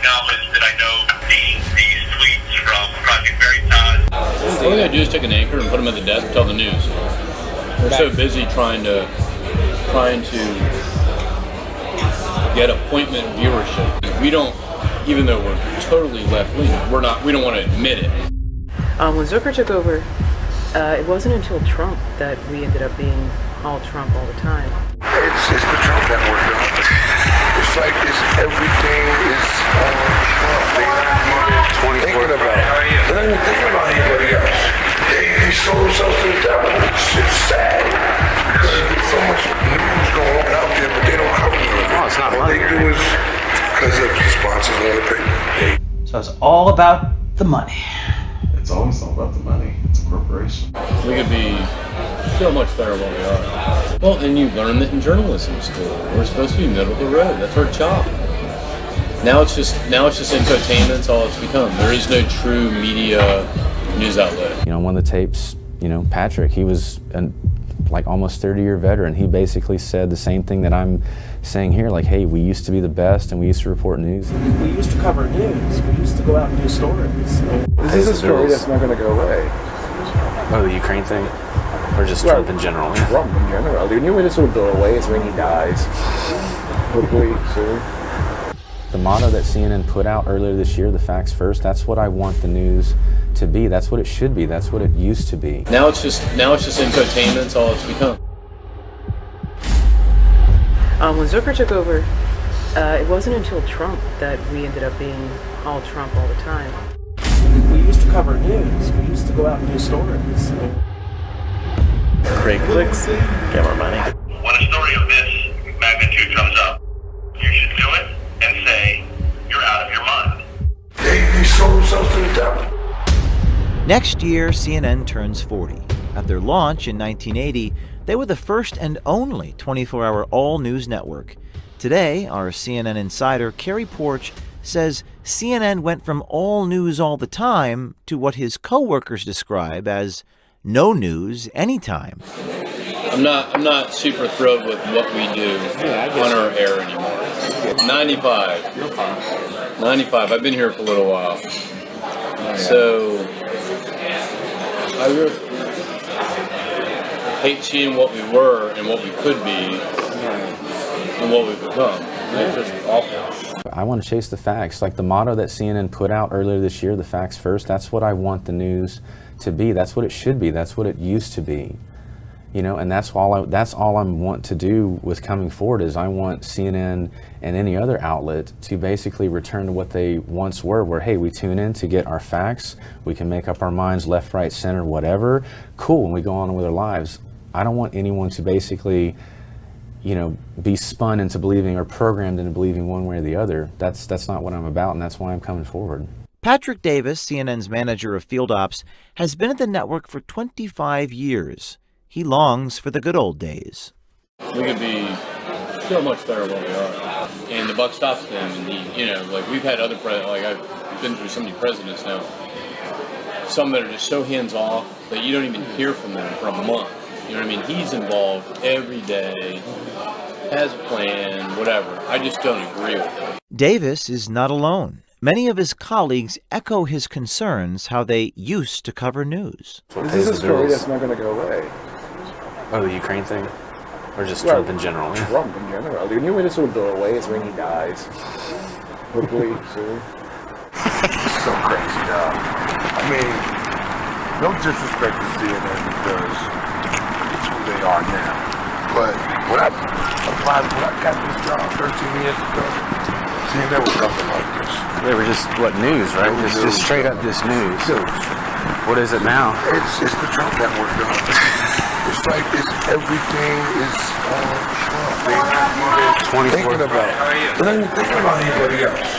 acknowledge that I know these tweets from Project Veritas. All we gotta do is take an anchor and put them at the desk and tell the news. We're so busy trying to get appointment viewership. We don't, even though we're totally left-leaning, we don't want to admit it. When Zucker took over, it wasn't until Trump that we ended up being all Trump all the time. It's the Trump network. It's like everything is Trump. They're not even thinking about it. They're not even thinking about anybody else. They sold themselves to the devil. It's sad because there's so much news going on out there, but they don't cover it. No, it's not All money. they do is because of the sponsors on the paper. So it's all about the money. It's always all about the money. It's a corporation. We could be so much better than we are. Well, and you learn that in journalism school. We're supposed to be middle of the road. That's our job. Now it's just infotainment. That's all it's become. There is no true media news outlet. You know, one of the tapes, Patrick, he was like almost 30-year veteran. He basically said the same thing that I'm saying here, like, hey, we used to be the best and we used to report news. We used to cover news. We used to go out and do stories. This is a story that's not going to go away. Oh, the Ukraine thing? Or just Trump in general? Trump in general. The only way this will go away is when he dies. Hopefully soon. The motto that CNN put out earlier this year, the facts first, that's what I want the news to be. That's what it should be. That's what it used to be. Now it's just infotainment. That's all it's become. When Zucker took over, it wasn't until Trump that we ended up being all Trump all the time. We used to cover news. We used to go out and do stories. Great clicks, get more money. When a story of this magnitude comes up, you should do it and say, you're out of your mind. They sold themselves to the devil. Next year, CNN turns 40. At their launch in 1980, they were the first and only 24-hour all-news network. Today, our CNN insider, Kerry Porch, says CNN went from all news all the time to what his co-workers describe as no news anytime. I'm not super thrilled with what we do on our air anymore. 95. You're fine. 95. I've been here for a little while. So I really hate seeing what we were and what we could be and what we've become. It's just awful. I want to chase the facts. Like the motto that CNN put out earlier this year, the facts first, that's what I want the news to be. That's what it should be. That's what it used to be. And that's all I want to do with coming forward is I want CNN and any other outlet to basically return to what they once were, where, hey, we tune in to get our facts, we can make up our minds left, right, center, whatever, cool, and we go on with our lives. I don't want anyone to basically, be spun into believing or programmed into believing one way or the other. That's not what I'm about, and that's why I'm coming forward. Patrick Davis, CNN's manager of field ops, has been at the network for 25 years. He longs for the good old days. We could be so much better than we are. And the buck stops with them. And we've had other I've been through so many presidents now. Some that are just so hands off that you don't even hear from them for a month. You know what I mean? He's involved every day, has a plan, whatever. I just don't agree with it. Davis is not alone. Many of his colleagues echo his concerns how they used to cover news. This is a story that's not going to go away. Oh, the Ukraine thing? Or just Trump in general? Trump in general. The only way this will go away is when he dies. Hopefully soon. So crazy, dog. I mean, no disrespect to CNN because it's who they are now. But when I got this job 13 years ago, CNN was nothing like this. They were just, news, right? Just straight up just news. What is it now? It's the Trump network, dog. It's like everything is Trump. They're not even thinking about it. They're not even thinking about anybody else.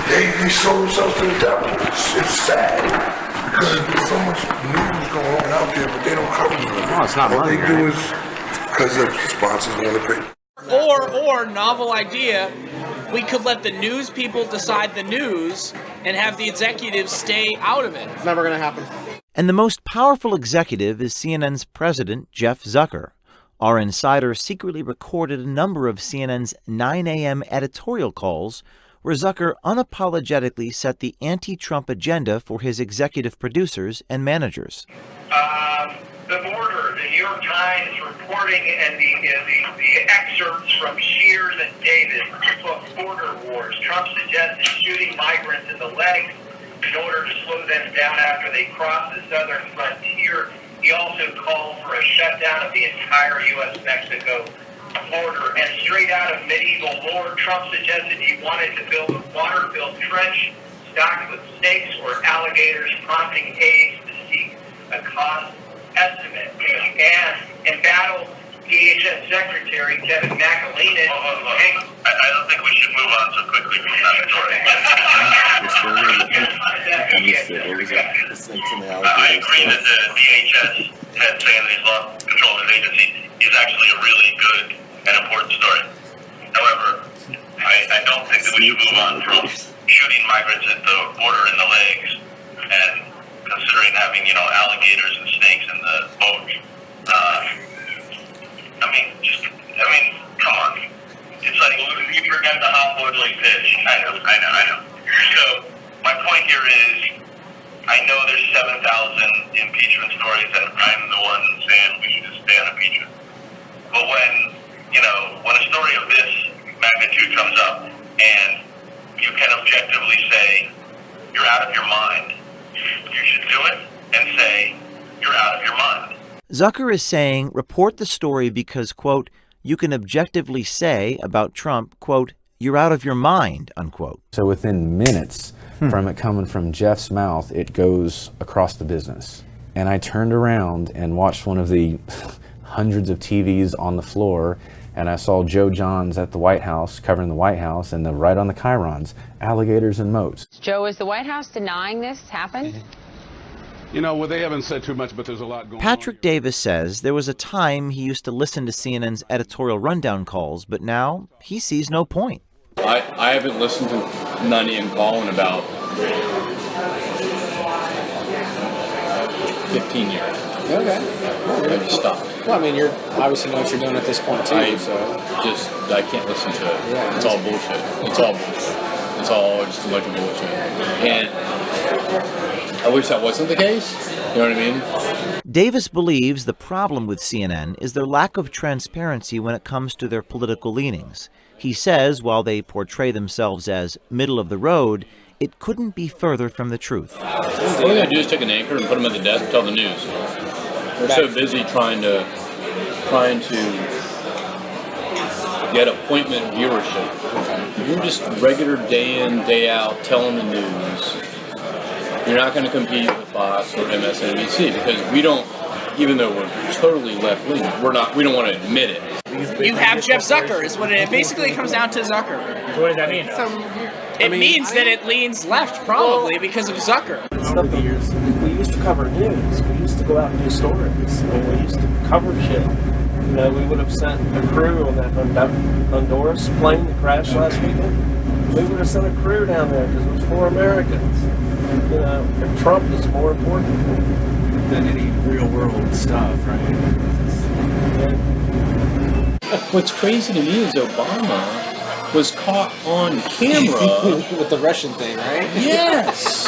They sold themselves to the devil. It's sad because there's so much news going on out there, but they don't cover it. No, it's not All money, they do right? is because of the sponsors on the paper. Or novel idea, we could let the news people decide the news and have the executives stay out of it. It's never going to happen. And the most powerful executive is CNN's president, Jeff Zucker. Our insider secretly recorded a number of CNN's 9 a.m. editorial calls where Zucker unapologetically set the anti-Trump agenda for his executive producers and managers. The border, the New York Times reporting, and the excerpts from Shears and Davis, the book Border Wars. Trump suggested shooting migrants in the legs in order to slow them down after they cross the southern frontier. He also called for a shutdown of the entire U.S.-Mexico border. And straight out of medieval lore, Trump suggested he wanted to build a water-filled trench stocked with snakes or alligators, prompting aides to seek a cost estimate. And embattled DHS Secretary Kevin McAleenan. I don't think we should move on so quickly from that story. I agree that the DHS head saying that he's lost control of his agency is actually a really good and important story. However, I don't think that we should move on from shooting migrants at the border in the legs and considering having, alligators and snakes in the boat. Come on. It's like you forget the hot boiling fish. I know. So, my point here is, I know there's 7,000 impeachment stories, and I'm the one saying we should just stay on impeachment. But when a story of this magnitude comes up, and you can objectively say, you're out of your mind, you should do it and say, you're out of your mind. Zucker is saying, report the story because, quote, you can objectively say about Trump, quote, you're out of your mind, unquote. So within minutes from it coming from Jeff's mouth, it goes across the business. And I turned around and watched one of the hundreds of TVs on the floor, and I saw Joe Johns at the White House, covering the White House, and right on the chyrons, alligators and moats. Joe, is the White House denying this happened? They haven't said too much, but there's a lot going on. Patrick Davis says there was a time he used to listen to CNN's editorial rundown calls, but now he sees no point. I haven't listened to 9 a.m. call in about 15 years. Okay. I just stopped. Well, you're obviously know what you're doing at this point too. I can't listen to it. Yeah, it's all bullshit. It's all just a bunch of bullshit. And I wish that wasn't the case. You know what I mean? Davis believes the problem with CNN is their lack of transparency when it comes to their political leanings. He says while they portray themselves as middle of the road, it couldn't be further from the truth. All you gotta do is take an anchor and put them at the desk and tell the news. We're so busy trying to get appointment viewership. You're just regular day in, day out telling the news. You're not going to compete with Fox or MSNBC because we don't, even though we're totally left-leaning, we don't want to admit it. You have Jeff Zucker is what it basically comes down to. Zucker. What does that mean? It means that it leans left probably because of Zucker. Over the years, we used to cover news. We used to go out and do stories. We used to cover shit. We would have sent a crew on that Honduras plane that crashed last weekend. We would have sent a crew down there because it was for Americans. And Trump is more important than any real world stuff, right? What's crazy to me is Obama was caught on camera with the Russian thing, right? Yes.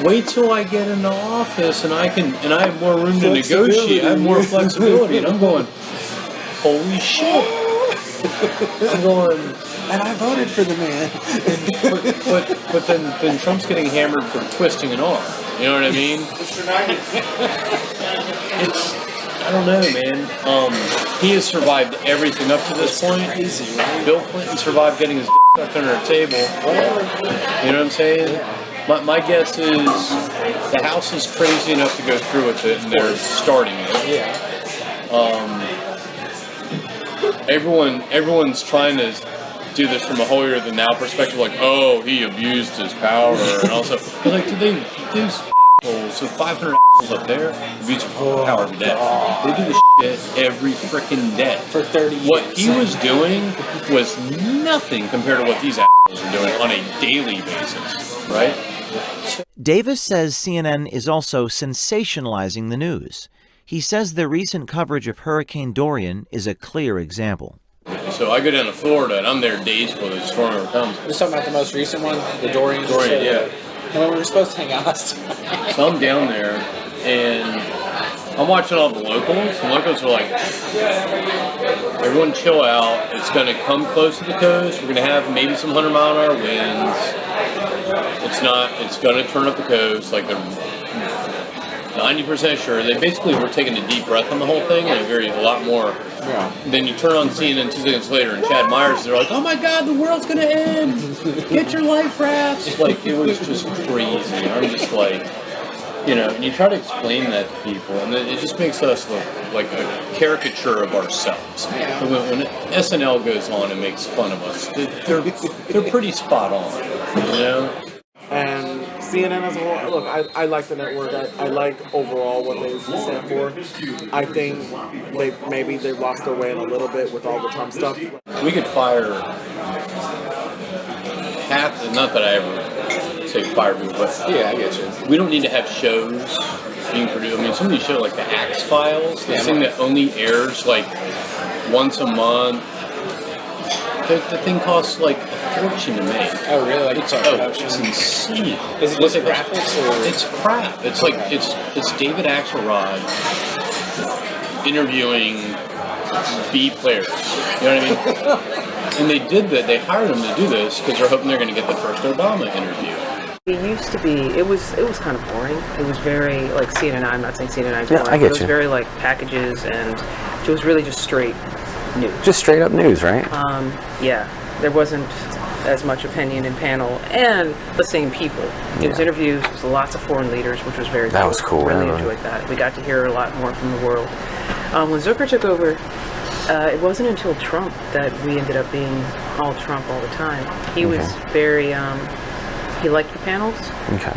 Wait till I get into office and I have more room to negotiate. I have more flexibility, and I'm going, holy shit! I'm going, and I voted for the man. but then Trump's getting hammered for twisting an arm. You know what I mean? I don't know, man. He has survived everything up to this point. Crazy, right? Bill Clinton survived getting his dick stuck under a table. You know what I'm saying? Yeah. My guess is the House is crazy enough to go through with it, and they're starting it. Yeah. Everyone's trying to do this from a holier than thou perspective, like, oh, he abused his power, and also, like, these assholes, so 500 assholes up there abuse power every day. They do this shit every freaking day. For 30 years. What he was doing was nothing compared to what these assholes are doing on a daily basis, right? Davis says CNN is also sensationalizing the news. He says their recent coverage of Hurricane Dorian is a clear example. So I go down to Florida, and I'm there days before the storm ever comes. You're talking about the most recent one, the Dorian? Dorian, yeah. And when we were supposed to hang out last time. So I'm down there, and I'm watching all the locals. The locals are like, everyone chill out. It's going to come close to the coast. We're going to have maybe some 100-mile-an-hour winds. It's going to turn up the coast. Like, they're 90% sure. They basically were taking a deep breath on the whole thing, and a lot more. Yeah. Then you turn on CNN 2 seconds later, and Chad Myers, they're like, oh my God, the world's going to end. Get your life rafts. Like, it was just crazy. I'm just like, and you try to explain that to people, and it just makes us look like a caricature of ourselves. Yeah. When SNL goes on and makes fun of us, they're pretty spot on, And CNN as a whole, look, I like the network. I like overall what they stand for. I think they've lost their way in a little bit with all the Trump stuff. We could fire half, not that I ever say fire people, but Yeah, I get you. we don't need to have shows being produced. I mean, some of these shows, like the Axe Files, this thing that only airs like once a month. The thing costs like a fortune to make. Oh, really? Like It's insane. Is it just graphics or? It's crap. It's like it's David Axelrod interviewing B players. You know what I mean? And they did that. They hired him to do this because they're hoping they're going to get the first Obama interview. It used to be, it was kind of boring. It was very, like, CNN, I'm not saying CNN is boring. Yeah, I get It was you. very, like, packages, and it was really just straight news. Just straight up news, right? Yeah, there wasn't as much opinion in panel, and the same people. It was interviews, it was lots of foreign leaders, which was very cool. That was cool. Really yeah. enjoyed that. We got to hear a lot more from the world. When Zucker took over, it wasn't until Trump that we ended up being all Trump all the time. He was very, he liked the panels. Okay.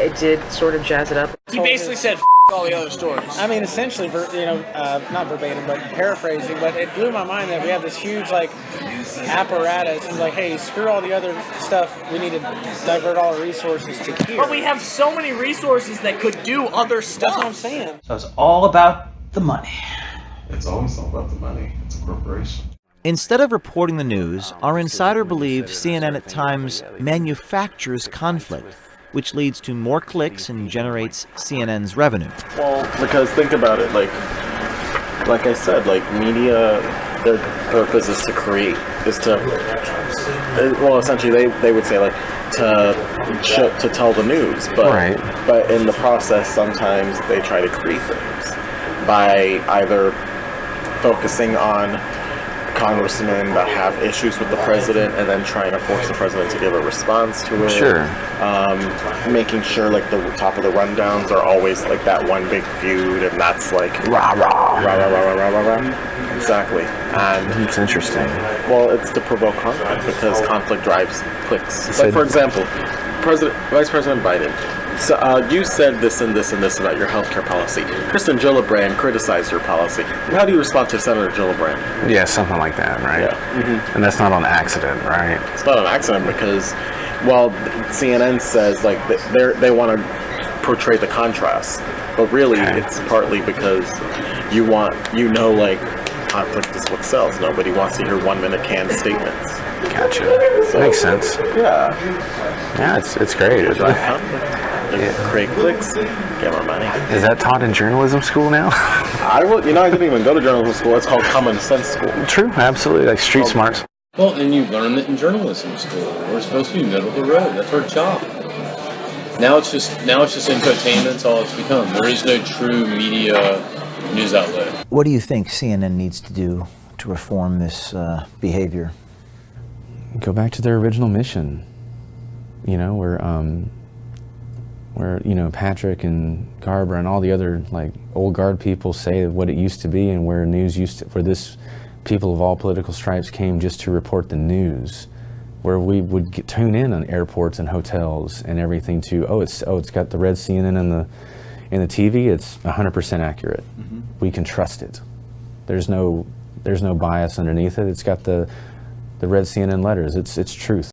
It did sort of jazz it up. He basically said, F all the other stories. I mean, essentially, not verbatim, but paraphrasing. But it blew my mind that we have this huge apparatus, and hey, screw all the other stuff. We need to divert all our resources to here. But we have so many resources that could do other stuff. That's what I'm saying. So it's all about the money. It's always all about the money. It's a corporation. Instead of reporting the news, our insider believes CNN at times manufactures conflict, which leads to more clicks and generates CNN's revenue. Well, because think about it, like I said, media, their purpose is to create, essentially they would say to tell the news, but in the process sometimes they try to create things by either focusing on congressmen that have issues with the president and then trying to force the president to give a response to it. Sure. Making sure the top of the rundowns are always that one big feud, and that's rah rah rah rah rah rah rah rah rah. Exactly. And it's interesting. Well, it's to provoke conflict because conflict drives clicks. For example, Vice President Biden. So you said this and this and this about your healthcare policy. Kristen Gillibrand criticized your policy. How do you respond to Senator Gillibrand? Yeah, something like that, right? Yeah. Mm-hmm. And that's not on accident, right? It's not an accident because, CNN says they want to portray the contrast, but really it's partly because conflict is what sells. Nobody wants to hear 1-minute canned statements. Gotcha. So, makes sense. Yeah. Yeah, it's great. Drive conflict. Create clicks, get more money. Is that taught in journalism school now? I didn't even go to journalism school. It's called common sense school. True, absolutely, like street smarts. Well, and you learn that in journalism school. We're supposed to be middle of the road. That's our job. Now it's just infotainment. That's all it's become. There is no true media news outlet. What do you think CNN needs to do to reform this behavior? Go back to their original mission. Where Patrick and Garber and all the other old guard people say what it used to be, and where news where this people of all political stripes came just to report the news, where we would tune in on airports and hotels and everything it's got the red CNN in the TV. It's 100% accurate. Mm-hmm. We can trust it. There's no bias underneath it. It's got the red CNN letters. It's truth.